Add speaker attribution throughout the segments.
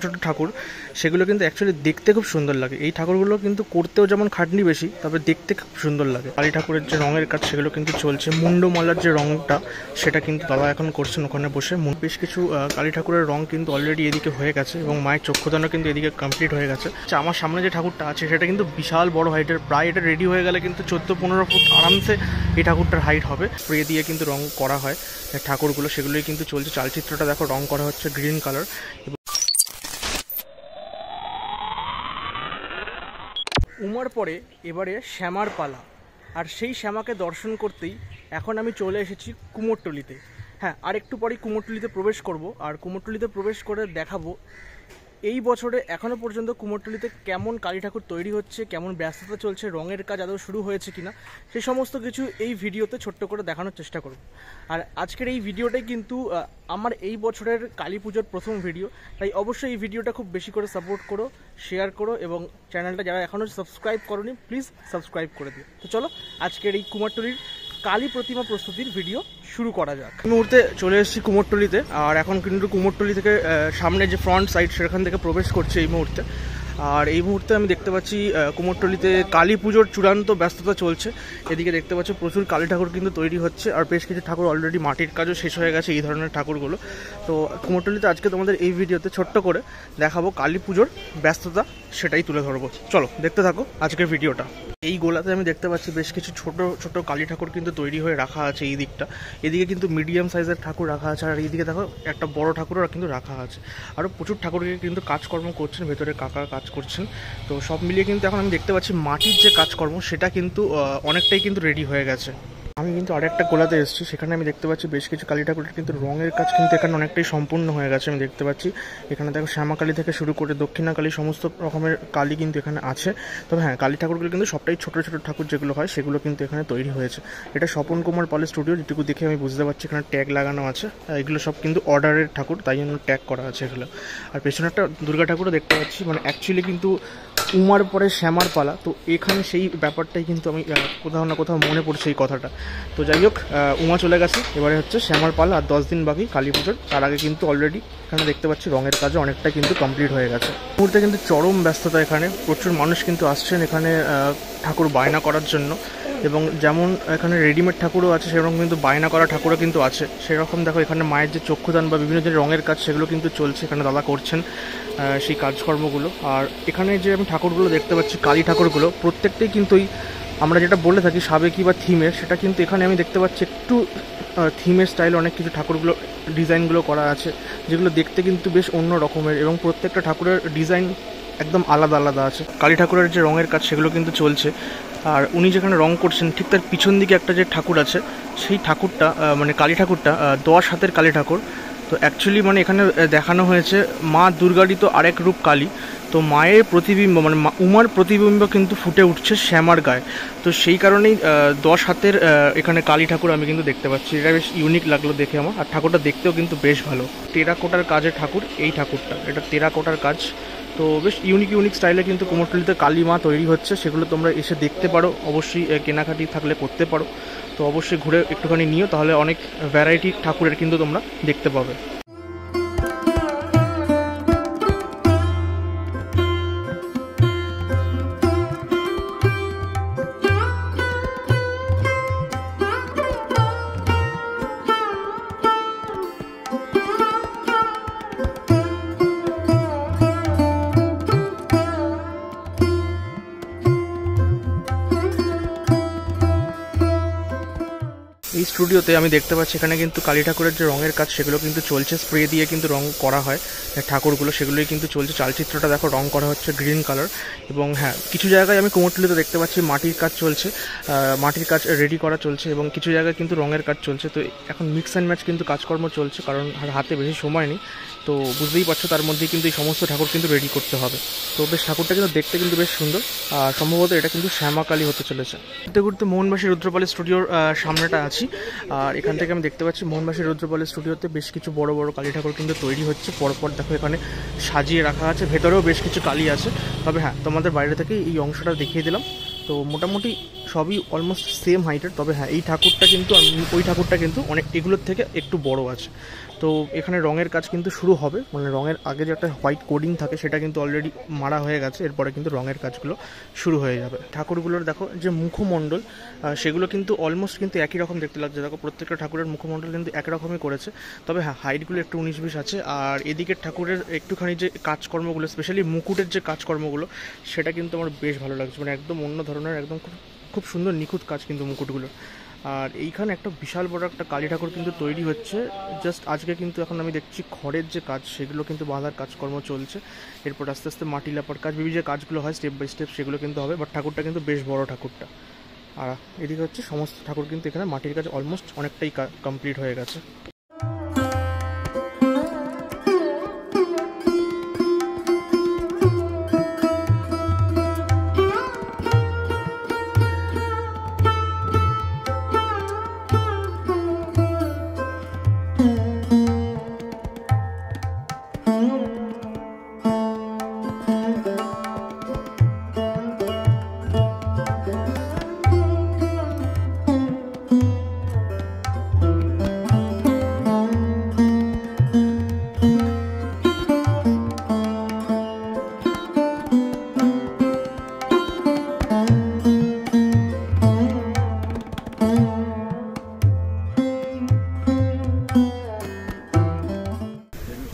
Speaker 1: ছোট ঠাকুর, সেগুলো কিন্তু অ্যাকচুয়ালি দেখতে খুব সুন্দর লাগে। এই ঠাকুরগুলো কিন্তু করতেও যেমন খাটনি বেশি, তবে দেখতে খুব সুন্দর লাগে। কালী ঠাকুরের যে রঙের কাজ সেগুলো কিন্তু চলছে। মুন্ডমালার যে রঙটা সেটা কিন্তু দাদা এখন করছেন ওখানে বসে। বেশ কিছু কালী ঠাকুরের রং কিন্তু অলরেডি এদিকে হয়ে গেছে এবং মায়ের চক্ষুদানও কিন্তু এদিকে কমপ্লিট হয়ে গেছে। আমার সামনে যে ঠাকুরটা আছে সেটা কিন্তু বিশাল বড় হাইটের, প্রায় এটা রেডি হয়ে গেলে কিন্তু 14-15 ফুট আরামসে এই ঠাকুরটার হাইট হবে। স্প্রে দিয়ে কিন্তু রং করা হয় ঠাকুরগুলো, সেগুলোই কিন্তু চলছে। চালচিত্রটা দেখো, রং করা হচ্ছে গ্রিন কালার। উমার পরে এবারে শ্যামার পালা, আর সেই শ্যামাকে দর্শন করতেই এখন আমি চলে এসেছি কুমোরটুলিতে। হ্যাঁ, আর একটু পরেই কুমোরটুলিতে প্রবেশ করব, আর কুমোরটুলিতে প্রবেশ করে দেখাবো এই বছরে এখনও পর্যন্ত কুমোরটুলিতে কেমন কালী ঠাকুর তৈরি হচ্ছে, কেমন ব্যস্ততা চলছে, রঙের কাজ আদৌ শুরু হয়েছে কিনা, সেই সমস্ত কিছু এই ভিডিওতে ছোট্ট করে দেখানোর চেষ্টা করব। আর আজকের এই ভিডিওটাই কিন্তু আমার এই বছরের কালী পুজোর প্রথম ভিডিও, তাই অবশ্যই এই ভিডিওটা খুব বেশি করে সাপোর্ট করো, শেয়ার করো, এবং চ্যানেলটা যারা এখনও সাবস্ক্রাইব করোনি প্লিজ সাবস্ক্রাইব করে দিও। তো চলো আজকের এই কুমোরটুলির কালী প্রতিমা প্রস্তুতির ভিডিও শুরু করা যাক। এই মুহূর্তে চলে এসেছি কুমোরটুলিতে, আর এখন কিন্তু কুমোরটুলি থেকে সামনে যে ফ্রন্ট সাইড সেখান থেকে প্রবেশ করছে এই মুহূর্তে। আর এই মুহূর্তে আমি দেখতে পাচ্ছি কুমোরটুলিতে কালী পুজোর চূড়ান্ত ব্যস্ততা চলছে। এদিকে দেখতে পাচ্ছি প্রচুর কালী ঠাকুর কিন্তু তৈরি হচ্ছে, আর বেশ কিছু ঠাকুর অলরেডি মাটির কাজও শেষ হয়ে গেছে, এই ধরনের ঠাকুরগুলো। তো কুমোরটুলিতে আজকে তোমাদের এই ভিডিওতে ছোট্ট করে দেখাবো কালী পুজোর ব্যস্ততা, সেটাই তুলে ধরবো। চলো দেখতে থাকো আজকের ভিডিওটা। এই গোলাতে আমি দেখতে পাচ্ছি বেশ কিছু ছোট ছোট কালী ঠাকুর কিন্তু তৈরি হয়ে রাখা আছে এই দিকটা। এদিকে কিন্তু মিডিয়াম সাইজের ঠাকুর রাখা আছে, আর এইদিকে দেখো একটা বড় ঠাকুরও কিন্তু রাখা আছে। আরও প্রচুর ঠাকুরকে কিন্তু কাজকর্ম করছেন, ভেতরে কাকা কাজ করছেন। তো সব মিলিয়ে কিন্তু এখন আমি দেখতে পাচ্ছি মাটির যে কাজকর্ম সেটা কিন্তু অনেকটাই কিন্তু রেডি হয়ে গেছে। আমি কিন্তু আরেকটা গোলাতে এসেছি, সেখানে আমি দেখতে পাচ্ছি বেশ কিছু কালী ঠাকুরের কিন্তু রঙের কাজ কিন্তু এখানে অনেকটাই সম্পূর্ণ হয়ে গেছে। আমি দেখতে পাচ্ছি এখানে দেখো শ্যামা কালী থেকে শুরু করে দক্ষিণা কালী সমস্ত রকমের কালী কিন্তু এখানে আছে। তবে হ্যাঁ, কালী ঠাকুরগুলো কিন্তু সবটাই ছোটো ছোটো ঠাকুর যেগুলো হয় সেগুলো কিন্তু এখানে তৈরি হয়েছে। এটা স্বপন কুমার পালের স্টুডিও, যেটুকু দেখে আমি বুঝতে পারছি এখানে ট্যাগ লাগানো আছে। এগুলো সব কিন্তু অর্ডারের ঠাকুর, তাই জন্য ট্যাগ করা আছে এগুলো। আর পেছনে একটা দুর্গা ঠাকুরও দেখতে পাচ্ছি, মানে অ্যাকচুয়ালি কিন্তু উমার পরে শ্যামার পালা, তো এখানে সেই ব্যাপারটাই কিন্তু আমি কোথাও না কোথাও মনে পড়ছে এই কথাটা। তো যাই হোক, উমা চলে গেছে, এবারে হচ্ছে শ্যামার পালা, আর 10 দিন বাকি কালী পুজোর। তার আগে কিন্তু অলরেডি এখানে দেখতে পাচ্ছি রঙের কাজও অনেকটা কিন্তু কমপ্লিট হয়ে গেছে। মুহূর্তে কিন্তু চরম ব্যস্ততা, এখানে প্রচুর মানুষ কিন্তু আসছেন এখানে ঠাকুর বায়না করার জন্য। এবং যেমন এখানে রেডিমেড ঠাকুরও আছে, সেরকম কিন্তু বায়না করা ঠাকুরও কিন্তু আছে। সেরকম দেখো এখানে মায়ের যে চক্ষুদান বা বিভিন্ন যে রঙের কাজ সেগুলো কিন্তু চলছে, এখানে দাদা করছেন সেই কাজকর্মগুলো। আর এখানে যে আমি ঠাকুরগুলো দেখতে পাচ্ছি কালী ঠাকুরগুলো প্রত্যেকটাই কিন্তু আমরা যেটা বলে থাকি সাবেকি বা থিমের, সেটা কিন্তু এখানে আমি দেখতে পাচ্ছি একটু থিমের স্টাইল অনেক কিছু ঠাকুরগুলো ডিজাইনগুলো করা আছে, যেগুলো দেখতে কিন্তু বেশ অন্য রকমের, এবং প্রত্যেকটা ঠাকুরের ডিজাইন একদম আলাদা আলাদা আছে। কালী ঠাকুরের যে রঙের কাজ সেগুলো কিন্তু চলছে। আর উনি যেখানে রং করছেন ঠিক তার পিছন দিকে একটা যে ঠাকুর আছে, সেই ঠাকুরটা মানে কালী ঠাকুরটা 10 হাতের কালী ঠাকুর। তো অ্যাকচুয়ালি মানে এখানে দেখানো হয়েছে মা দুর্গারই তো আরেক রূপ কালী। তো মায়ের প্রতিবিম্ব মানে উমার প্রতিবিম্ব কিন্তু ফুটে উঠছে শ্যামার গায়ে। তো সেই কারণেই 10 হাতের এখানে কালী ঠাকুর আমি কিন্তু দেখতে পাচ্ছি। এটা বেশ ইউনিক লাগলো দেখে আমার, আর ঠাকুরটা দেখতেও কিন্তু বেশ ভালো। টেরাকোটার কাজের ঠাকুর এই ঠাকুরটা, এটা টেরাকোটার কাজ। তো বেশ ইউনিক স্টাইলে কিন্তু কুমোরটুলিতে কালী মা তৈরি হচ্ছে, সেগুলো তোমরা এসে দেখতে পারো, অবশ্যই কেনাকাটি থাকলে করতে পারো। তো অবশ্যই ঘুরে একটুখানি নিও, তাহলে অনেক ভ্যারাইটি ঠাকুরের কিন্তু তোমরা দেখতে পাবে। এই স্টুডিওতে আমি দেখতে পাচ্ছি এখানে কিন্তু কালী ঠাকুরের যে রঙের কাজ সেগুলো কিন্তু চলছে, স্প্রে দিয়ে কিন্তু রং করা হয় ঠাকুরগুলো, সেগুলোই কিন্তু চলছে। চালচিত্রটা দেখো, রং করা হচ্ছে গ্রিন কালার। এবং হ্যাঁ, কিছু জায়গায় আমি কুমোরটুলিতে দেখতে পাচ্ছি মাটির কাজ চলছে, মাটির কাজ রেডি করা চলছে, এবং কিছু জায়গায় কিন্তু রঙের কাজ চলছে। তো এখন মিক্স অ্যান্ড ম্যাচ কিন্তু কাজকর্ম চলছে, কারণ হাতে বেশি সময় নেই। তো বুঝতেই পারছো তার মধ্যেই কিন্তু এই সমস্ত ঠাকুর কিন্তু রেডি করতে হবে। তো বেশ ঠাকুরটা কিন্তু দেখতে কিন্তু বেশ সুন্দর, আর সম্ভবত এটা কিন্তু শ্যামা কালী হতে চলেছে। ঘুরতে ঘুরতে মোহনবাসী রুদ্রপালের স্টুডিওর সামনেটা আছি, আর এখান থেকে আমি দেখতে পাচ্ছি মোহনবাসী রুদ্রপালের স্টুডিওতে বেশ কিছু বড় বড় কালী ঠাকুর কিন্তু তৈরি হচ্ছে। পরপর দেখো এখানে সাজিয়ে রাখা আছে, ভেতরেও বেশ কিছু কালী আছে। তবে হ্যাঁ, তোমাদের বাইরে থেকে এই অংশটা দেখিয়ে দিলাম। তো মোটামুটি সবই অলমোস্ট সেম হাইটের, তবে হ্যাঁ এই ঠাকুরটা কিন্তু ওই ঠাকুরটা কিন্তু অনেক এগুলোর থেকে একটু বড় আছে। তো এখানে রঙের কাজ কিন্তু শুরু হবে, মানে রঙের আগে যে একটা হোয়াইট কোডিং থাকে সেটা কিন্তু অলরেডি মারা হয়ে গেছে, এরপরে কিন্তু রঙের কাজগুলো শুরু হয়ে যাবে। ঠাকুরগুলোর দেখো যে মুখমণ্ডল সেগুলো কিন্তু অলমোস্ট কিন্তু একই রকম দেখতে লাগছে। দেখো প্রত্যেকটা ঠাকুরের মুখমণ্ডল কিন্তু একরকমই করেছে, তবে হ্যাঁ হাইটগুলো একটু 19-20 আছে। আর এদিকের ঠাকুরের একটুখানি যে কাজকর্মগুলো, স্পেশালি মুকুটের যে কাজকর্মগুলো, সেটা কিন্তু আমার বেশ ভালো লাগছে, মানে একদম অন্য ধরনের, একদম খুব সুন্দর নিখুঁত কাজ কিন্তু মুকুটগুলো। আর এইখানে একটা বিশাল বড় একটা কালী ঠাকুর কিন্তু তৈরি হচ্ছে জাস্ট আজকে, কিন্তু এখন আমি দেখছি খড়ের যে কাজ সেগুলো কিন্তু বাঁধার কাজকর্ম চলছে, এরপর আস্তে আস্তে মাটি লাপার কাজ, বিভিন্ন যে কাজগুলো হয় স্টেপ বাই স্টেপ সেগুলো কিন্তু হবে। বাট ঠাকুরটা কিন্তু বেশ বড় ঠাকুরটা। আর এদিকে হচ্ছে সমস্ত ঠাকুর কিন্তু এখানে মাটির কাজ অলমোস্ট অনেকটাই কমপ্লিট হয়ে গেছে।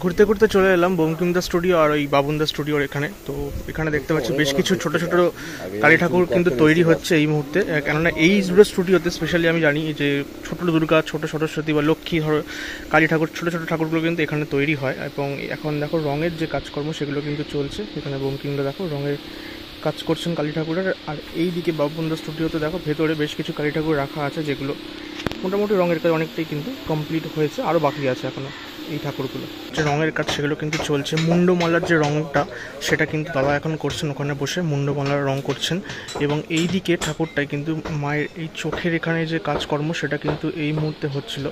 Speaker 1: ঘুরতে ঘুরতে চলে এলাম বঙ্কিমদা স্টুডিও আর ওই বাবুনদা স্টুডিওর এখানে। তো এখানে দেখতে পাচ্ছি বেশ কিছু ছোট ছোট কালী ঠাকুর কিন্তু তৈরি হচ্ছে এই মুহূর্তে, কেননা এই স্টুডিওতে স্পেশালি আমি জানি যে ছোট দুর্গা, ছোট সরস্বতী বা লক্ষ্মী কালী ঠাকুর, ছোট ছোট ঠাকুরগুলো কিন্তু এখানে তৈরি হয়। এবং এখন দেখো রঙের যে কাজকর্ম সেগুলো কিন্তু চলছে এখানে। বঙ্কিমদা দেখো রঙের কাজ করছেন কালী ঠাকুরের। আর এই দিকে বাবুনদা স্টুডিওতে দেখো ভেতরে বেশ কিছু কালী ঠাকুর রাখা আছে, যেগুলো মোটামুটি রঙের কাজ অনেকটাই কিন্তু কমপ্লিট হয়েছে, আরও বাকি আছে এখনো। এই ঠাকুরগুলো যে রঙের কাজ সেগুলো কিন্তু চলছে। মুন্ডমালার যে রঙটা সেটা কিন্তু দাদা এখন করছেন, ওখানে বসে মুন্ডমালার রং করছেন। এবং এই দিকে ঠাকুরটাই কিন্তু মায়ের এই চোখের এখানে যে কাজকর্ম সেটা কিন্তু এই মুহূর্তে হচ্ছিল।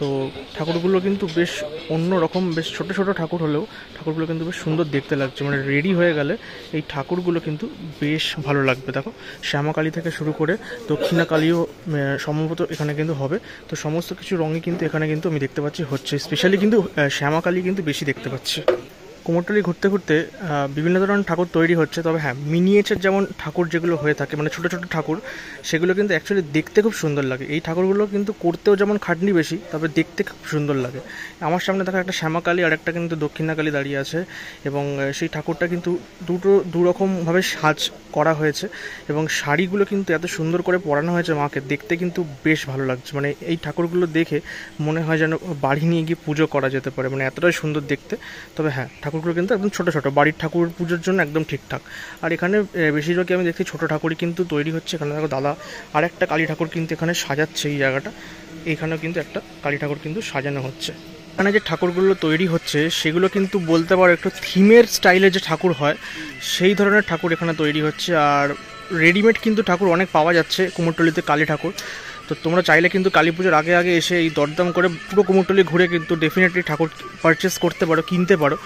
Speaker 1: তো ঠাকুরগুলো কিন্তু বেশ অন্য রকম, বেশ ছোট ছোট ঠাকুর হলেও ঠাকুরগুলো কিন্তু বেশ সুন্দর দেখতে লাগছে, মানে রেডি হয়ে গেলে এই ঠাকুরগুলো কিন্তু বেশ ভালো লাগবে। দেখো শ্যামাকালী থেকে শুরু করে দক্ষিণাকালীও সম্ভবত এখানে কিন্তু হবে। তো সমস্ত কিছু রঙই কিন্তু এখানে কিন্তু আমি দেখতে পাচ্ছি হচ্ছে, স্পেশালি কিন্তু শ্যামাকালী কিন্তু বেশি দেখতে পাচ্ছি। কুমোরটুলি ঘুরতে ঘুরতে বিভিন্ন ধরনের ঠাকুর তৈরি হচ্ছে, তবে হ্যাঁ মিনিয়েচার যেমন ঠাকুর যেগুলো হয়ে থাকে, মানে ছোটো ছোটো ঠাকুর, সেগুলো কিন্তু অ্যাকচুয়ালি দেখতে খুব সুন্দর লাগে। এই ঠাকুরগুলো কিন্তু করতেও যেমন খাটনি বেশি, তবে দেখতে খুব সুন্দর লাগে। আমার সামনে দেখা একটা শ্যামাকালী আর একটা কিন্তু দক্ষিণাকালী দাঁড়িয়ে আছে, এবং সেই ঠাকুরটা কিন্তু দুরকমভাবে সাজ করা হয়েছে, এবং শাড়িগুলো কিন্তু এত সুন্দর করে পরানো হয়েছে মাকে, দেখতে কিন্তু বেশ ভালো লাগছে। মানে এই ঠাকুরগুলো দেখে মনে হয় যেন বাড়ি নিয়ে গিয়ে পুজো করা যেতে পারে, মানে এতটাই সুন্দর দেখতে। তবে হ্যাঁ ঠাকুরগুলো কিন্তু একদম ছোটো ছোটো, বাড়ির ঠাকুর পুজোর জন্য একদম ঠিকঠাক। আর এখানে বেশিরভাগই আমি দেখছি ছোটো ঠাকুরই কিন্তু তৈরি হচ্ছে। এখানে দেখো দাদা আর একটা কালী ঠাকুর কিন্তু এখানে সাজাচ্ছে এই জায়গাটা, এখানেও কিন্তু একটা কালী ঠাকুর কিন্তু সাজানো হচ্ছে। এখানে যে ঠাকুরগুলো তৈরি হচ্ছে সেগুলো কিন্তু বলতে পারো একটু থিমের স্টাইলে যে ঠাকুর হয় সেই ধরনের ঠাকুর এখানে তৈরি হচ্ছে। আর রেডিমেড কিন্তু ঠাকুর অনেক পাওয়া যাচ্ছে কুমোরটুলিতে কালী ঠাকুর। তো তোমরা চাইলে কিন্তু কালী পুজোর আগে আগে এসে এই দরদাম করে পুরো কুমোরটুলি ঘুরে কিন্তু ডেফিনেটলি ঠাকুর পারচেস করতে পারো, কিনতে পারো।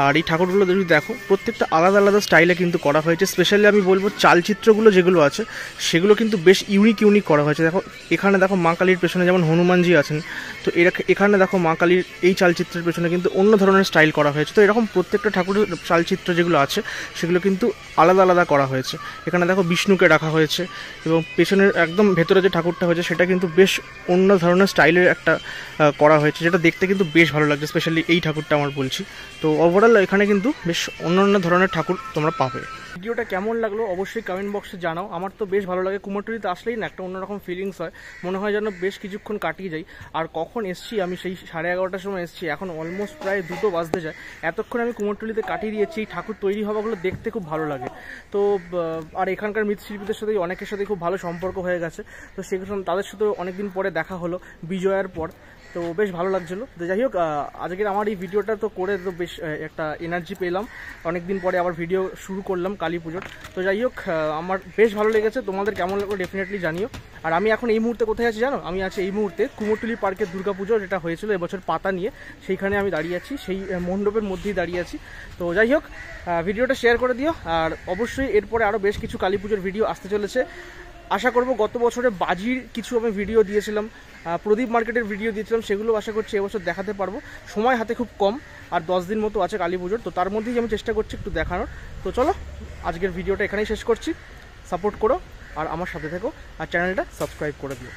Speaker 1: আর এই ঠাকুরগুলো যদি দেখো প্রত্যেকটা আলাদা আলাদা স্টাইলে কিন্তু করা হয়েছে। স্পেশালি আমি বলবো চালচিত্রগুলো যেগুলো আছে সেগুলো কিন্তু বেশ ইউনিক করা হয়েছে। দেখো এখানে দেখো মা কালীর পেছনে যেমন হনুমানজি আছেন, তো এখানে দেখো মা কালীর এই চালচিত্রের পেছনে কিন্তু অন্য ধরনের স্টাইল করা হয়েছে। তো এরকম প্রত্যেকটা ঠাকুরের চালচিত্র যেগুলো আছে সেগুলো কিন্তু আলাদা আলাদা করা হয়েছে। এখানে দেখো বিষ্ণুকে রাখা হয়েছে, এবং পেছনের একদম ভেতরে যে ঠাকুরটা হয়েছে সেটা কিন্তু বেশ অন্য ধরনের স্টাইলের একটা করা হয়েছে, যেটা দেখতে কিন্তু বেশ ভালো লাগছে। স্পেশালি এই ঠাকুরটা আমার বলছি। তো ওভারঅল এখানে কিন্তু বেশ অন্য ধরনের ঠাকুর তোমরা পাবে। ভিডিওটা কেমন লাগলো অবশ্যই কমেন্ট বক্সে জানাও। আমার তো বেশ ভালো লাগে, কুমোরটুলিতে আসলেই না একটা অন্যরকম ফিলিংস হয়, মনে হয় যেন বেশ কিছুক্ষণ কাটিয়ে যাই। আর কখন এসছি আমি, সেই 11:30টার সময় এসছি, এখন অলমোস্ট প্রায় 2টো বাজতে যায়। এতক্ষণ আমি কুমোরটুলিতে কাটিয়ে দিয়েছি। এই ঠাকুর তৈরি হওয়াগুলো দেখতে খুব ভালো লাগে। তো আর এখানকার মৃৎশিল্পীদের সাথে অনেকের সাথে খুব ভালো সম্পর্ক হয়ে গেছে। তো সেখানে তাদের সাথে অনেকদিন পরে দেখা হলো বিজয়ার পর, তো বেশ ভালো লাগছিলো। তো যাই হোক আজকের আমার এই ভিডিওটা তো করে তো বেশ একটা এনার্জি পেলাম, অনেকদিন পরে আবার ভিডিও শুরু করলাম কালী পুজোর। তো যাই হোক আমার বেশ ভালো লেগেছে, তোমাদের কেমন লাগলো ডেফিনেটলি জানিও। আর আমি এখন এই মুহূর্তে কোথায় আছি জানো? আমি আছি এই মুহূর্তে কুমোরটুলি পার্কের দুর্গাপুজো যেটা হয়েছিল এবছর পাতা নিয়ে, সেইখানে আমি দাঁড়িয়ে আছি, সেই মণ্ডপের মধ্যেই দাঁড়িয়ে আছি। তো যাই হোক ভিডিওটা শেয়ার করে দিও। আর অবশ্যই এরপরে আরও বেশ কিছু কালী পুজোর ভিডিও আসতে চলেছে। আশা করব গত বছরে বাজির কিছু আমি ভিডিও দিয়েছিলাম, প্রদীপ মার্কেটের ভিডিও দিয়েছিলাম, সেগুলো আশা করছি এবছর দেখাতে পারবো। সময় হাতে খুব কম, আর 10 দিন মতো আছে কালী পুজোর, তো তার মধ্যেই আমি চেষ্টা করছি একটু দেখানোর। তো চলো আজকের ভিডিওটা এখানেই শেষ করছি। সাপোর্ট করো আর আমার সাথে থেকো, আর চ্যানেলটা সাবস্ক্রাইব করে দিও।